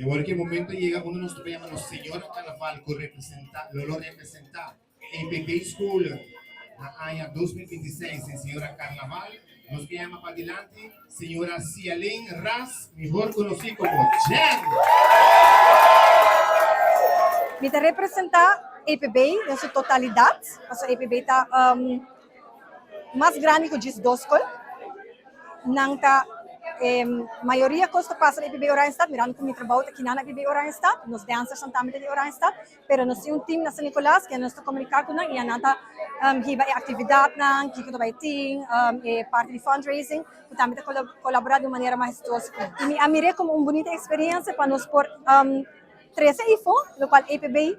en cualquier momento llega uno de nuestros llamados señor Carnaval que lo representa en PP School año 2026 en señora Carnaval. Nos llama para adelante señora Cialín Ras, mejor conocida como Jen. Me representa EPB em sua totalidade. A EPB está mais grande que o Doscol. Não tá maioria costa passa na EPB Oranjestad, mirando como trabalho aqui na EPB Oranjestad, nos danças são também de Oranjestad, pero nós temos time na São Nicolás que nós comunicamos com e nanta hiba atividade na que que vai ter parte de fundraising, que também colaborar de maneira mais majestosa. E me amirei como uma bonita experiência para nós por 13 info, no qual EPB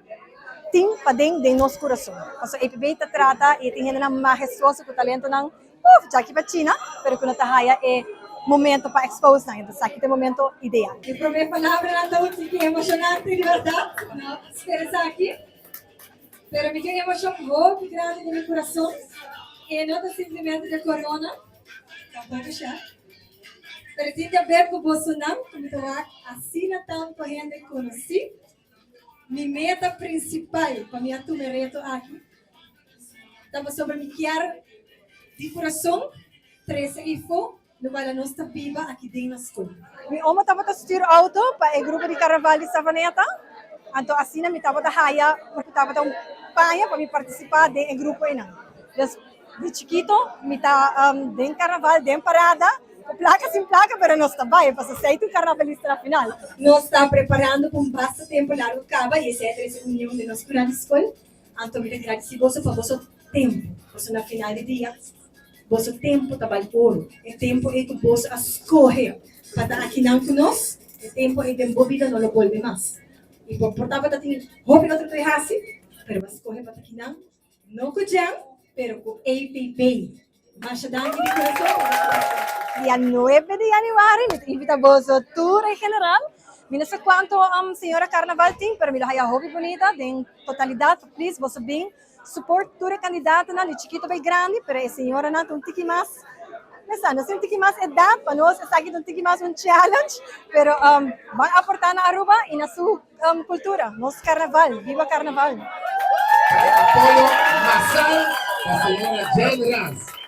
tem para dentro de nosso coração. A EPB trata e tem uma majestosa com talento não já aqui para China, pero que não tá momento para expose na então aqui tem momento ideal. Mi propia palabra la tengo que emocionante, de verdad, no espera aquí, pero me queda emoción muy grande de mi corazón y no es simplemente de corona, tampoco ya, pero tiene que ver con Bolsonaro, como te va así na tanto gente conocí, mi meta principal para mí tu reto aquí, estamos sobre mi querer de coração, 13 info, no qual nós está viva aqui dentro da escola. Mi oma estava a styr auto para o grupo de Carnaval de Savaneta. Então assim me estava a haya porque estava a panha para me participar do grupo aí não. De chiquito me tá dentro Carnaval, dentro parada, com placa sem placa, pero nós está bem para ser um carnavalista na final. Nós estamos preparando para bastante tempo largo acaba e essa é a terceira reunião de nossa escola. Então me agradeço para vosso tempo, você na final de dia. Vosso tempo trabalho ouro. É tempo é que você escolhe para estar aqui não conosco. É tempo é de vida não lo volve mais. E por portar para ter hobby outro que hace, pero vas escolhe para estar aqui não com Jan, pero com APB. Mas dá de coração. Dia 9 de januário, me invita a tour em geral. Não sei quanto a senhora Carnaval tem, pero me lo haya hobby bonita, em totalidade, please, você bem. Support toda candidata na de chiquito bem grande, pero a senhora não tem um tiki mais. Nós temos um tiki mais edad, para nós é aqui um tiki mais um challenge, pero vai aportar na Aruba e na sua cultura, nosso carnaval, viva carnaval. Apoyo masal a señora Jen Ras.